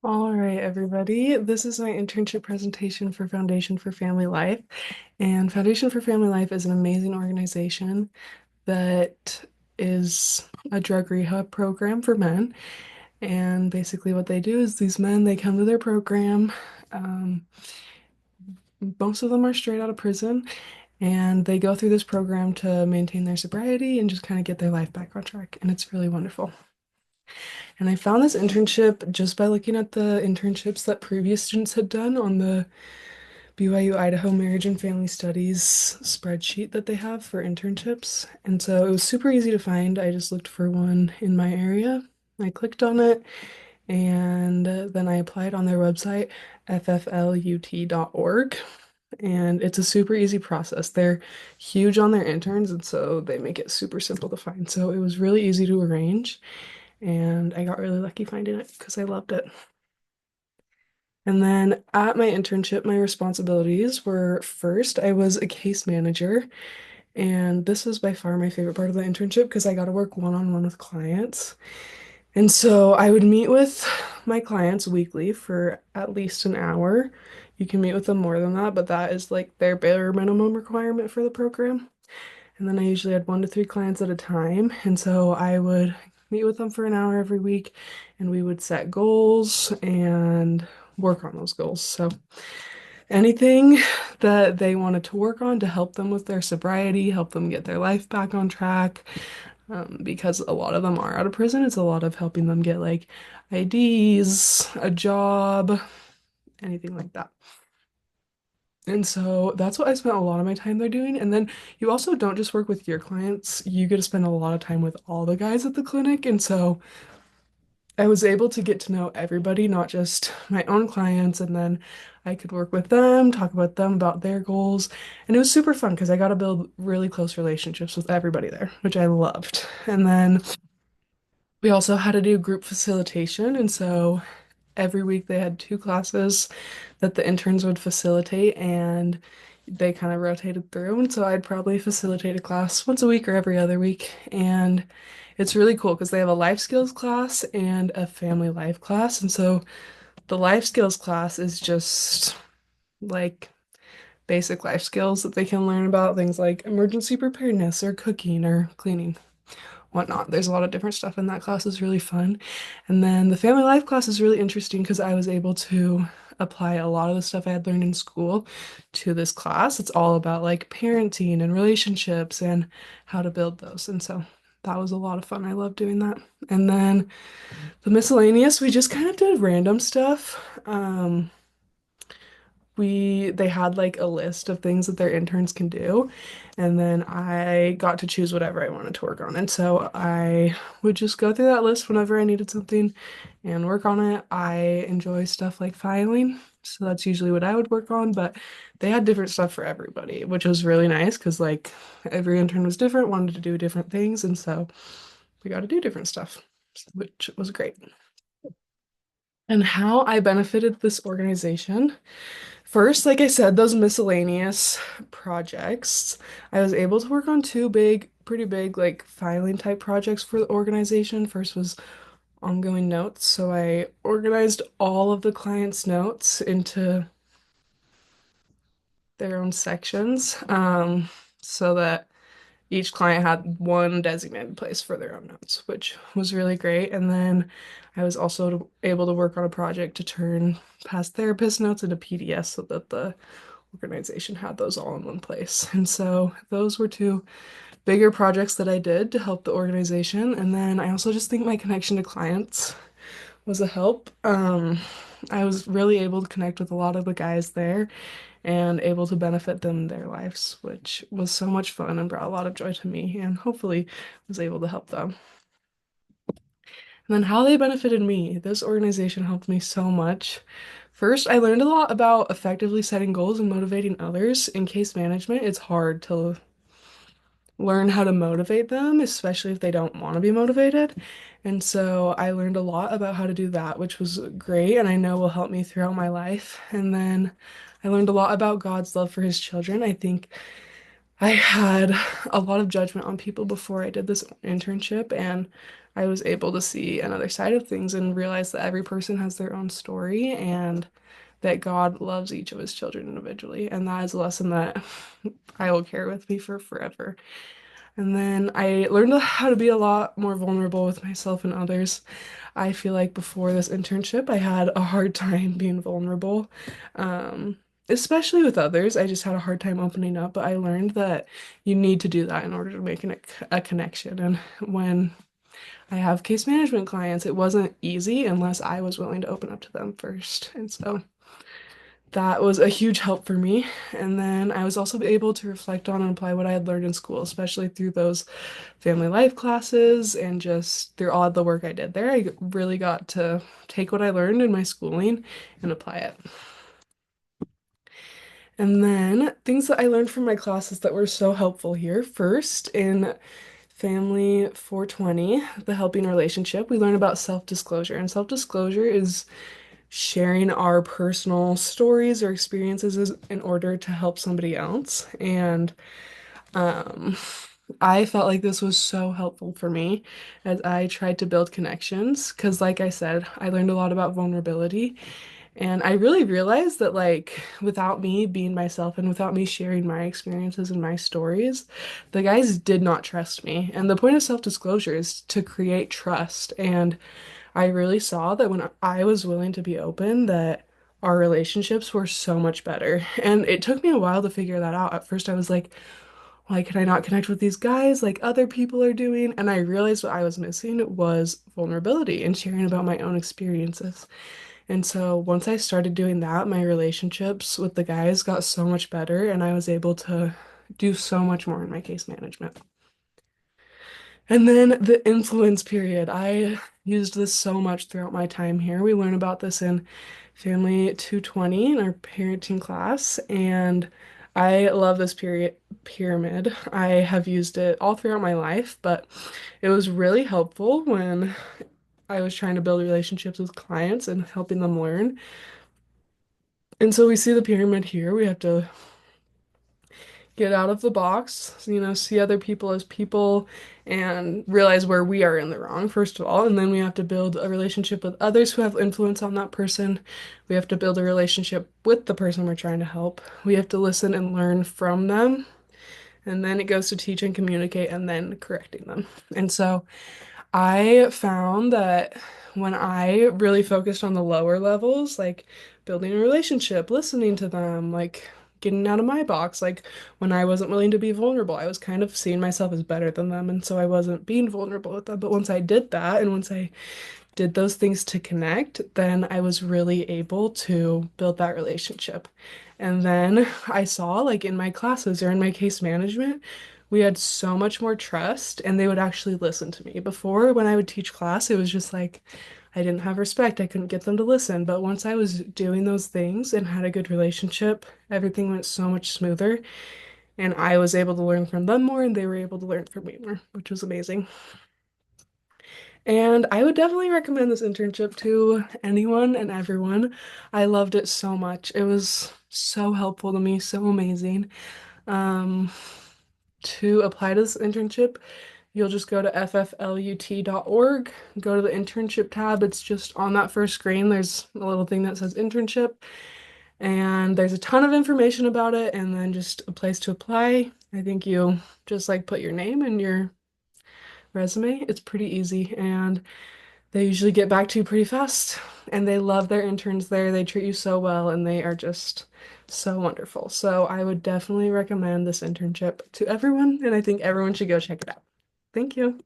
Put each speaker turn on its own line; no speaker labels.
All right, everybody. This is my internship presentation for Foundation for Family Life. And Foundation for Family Life is an amazing organization that is a drug rehab program for men. And basically, what they do is these men, they come to their program. Um, Most of them are straight out of prison, and they go through this program to maintain their sobriety and just kind of get their life back on track. And it's really wonderful. And I found this internship just by looking at the internships that previous students had done on the BYU Idaho Marriage and Family Studies spreadsheet that they have for internships. And so it was super easy to find. I just looked for one in my area. I clicked on it and then I applied on their website, fflut.org. And it's a super easy process. They're huge on their interns, and so they make it super simple to find. So it was really easy to arrange. And I got really lucky finding it because I loved it. And then at my internship, my responsibilities were first, I was a case manager. And this was by far my favorite part of the internship because I got to work one-on-one with clients. And so I would meet with my clients weekly for at least an hour. You can meet with them more than that, but that is like their bare minimum requirement for the program. And then I usually had 1 to 3 clients at a time. And so I would meet with them for an hour every week and we would set goals and work on those goals. So anything that they wanted to work on to help them with their sobriety, help them get their life back on track, because a lot of them are out of prison. It's a lot of helping them get like IDs, a job, anything like that. And so that's what I spent a lot of my time there doing. And then you also don't just work with your clients, you get to spend a lot of time with all the guys at the clinic. And so I was able to get to know everybody, not just my own clients. And then I could work with them, talk about them, about their goals. And it was super fun because I got to build really close relationships with everybody there, which I loved. And then we also had to do group facilitation. And so every week they had 2 classes that the interns would facilitate and they kind of rotated through. And so I'd probably facilitate a class once a week or every other week. And it's really cool because they have a life skills class and a family life class. And so the life skills class is just like basic life skills that they can learn about things like emergency preparedness or cooking or cleaning, whatnot. There's a lot of different stuff in that class. Is really fun. And then the family life class is really interesting because I was able to apply a lot of the stuff I had learned in school to this class. It's all about like parenting and relationships and how to build those. And so that was a lot of fun. I love doing that. And then the miscellaneous, we just kind of did random stuff. They had like a list of things that their interns can do, and then I got to choose whatever I wanted to work on. And so I would just go through that list whenever I needed something and work on it. I enjoy stuff like filing, so that's usually what I would work on, but they had different stuff for everybody, which was really nice because like every intern was different, wanted to do different things, and so we got to do different stuff, which was great. And how I benefited this organization. First, like I said, those miscellaneous projects, I was able to work on 2 pretty big, like filing type projects for the organization. First was ongoing notes. So I organized all of the clients' notes into their own sections, so that each client had one designated place for their own notes, which was really great. And then I was also able to work on a project to turn past therapist notes into PDFs so that the organization had those all in one place. And so those were 2 bigger projects that I did to help the organization. And then I also just think my connection to clients was a help. I was really able to connect with a lot of the guys there and able to benefit them in their lives, which was so much fun and brought a lot of joy to me and hopefully was able to help them. And then how they benefited me. This organization helped me so much. First, I learned a lot about effectively setting goals and motivating others. In case management, it's hard to learn how to motivate them, especially if they don't want to be motivated. And so I learned a lot about how to do that, which was great and I know will help me throughout my life. And then I learned a lot about God's love for his children. I think I had a lot of judgment on people before I did this internship, and I was able to see another side of things and realize that every person has their own story and that God loves each of his children individually. And that is a lesson that I will carry with me for forever. And then I learned how to be a lot more vulnerable with myself and others. I feel like before this internship, I had a hard time being vulnerable, um, especially with others. I just had a hard time opening up, but I learned that you need to do that in order to make a connection. And when I have case management clients, it wasn't easy unless I was willing to open up to them first. And so that was a huge help for me. And then I was also able to reflect on and apply what I had learned in school, especially through those family life classes and just through all the work I did there. I really got to take what I learned in my schooling and apply it. And then things that I learned from my classes that were so helpful here. First, in Family 420, the helping relationship, we learn about self-disclosure. And self-disclosure is sharing our personal stories or experiences in order to help somebody else. And um, I felt like this was so helpful for me as I tried to build connections. Because, like I said, I learned a lot about vulnerability. And I really realized that, like, without me being myself and without me sharing my experiences and my stories, the guys did not trust me. And the point of self-disclosure is to create trust. And I really saw that when I was willing to be open, that our relationships were so much better. And it took me a while to figure that out. At first, I was like, why can I not connect with these guys like other people are doing? And I realized what I was missing was vulnerability and sharing about my own experiences. And so once I started doing that, my relationships with the guys got so much better, and I was able to do so much more in my case management. And then the influence period. I used this so much throughout my time here. We learn about this in Family 220 in our parenting class, and I love this pyramid. I have used it all throughout my life, but it was really helpful when I was trying to build relationships with clients and helping them learn. And so we see the pyramid here. We have to get out of the box, see other people as people and realize where we are in the wrong, first of all. And then we have to build a relationship with others who have influence on that person. We have to build a relationship with the person we're trying to help. We have to listen and learn from them. And then it goes to teach and communicate and then correcting them. And so I found that when I really focused on the lower levels, like building a relationship, listening to them, like getting out of my box, like when I wasn't willing to be vulnerable, I was kind of seeing myself as better than them. And so I wasn't being vulnerable with them. But once I did that, and once I did those things to connect, then I was really able to build that relationship. And then I saw, like in my classes or in my case management, we had so much more trust and they would actually listen to me. Before, when I would teach class, it was just like I didn't have respect. I couldn't get them to listen. But once I was doing those things and had a good relationship, everything went so much smoother. And I was able to learn from them more and they were able to learn from me more, which was amazing. And I would definitely recommend this internship to anyone and everyone. I loved it so much. It was so helpful to me, so amazing. Um, to apply to this internship, you'll just go to fflut.org, go to the internship tab. It's just on that first screen. There's a little thing that says internship, and there's a ton of information about it, and then just a place to apply. I think you just like put your name and your resume. It's pretty easy, and they usually get back to you pretty fast, and they love their interns there. They treat you so well, and they are just so wonderful. So I would definitely recommend this internship to everyone, and I think everyone should go check it out. Thank you.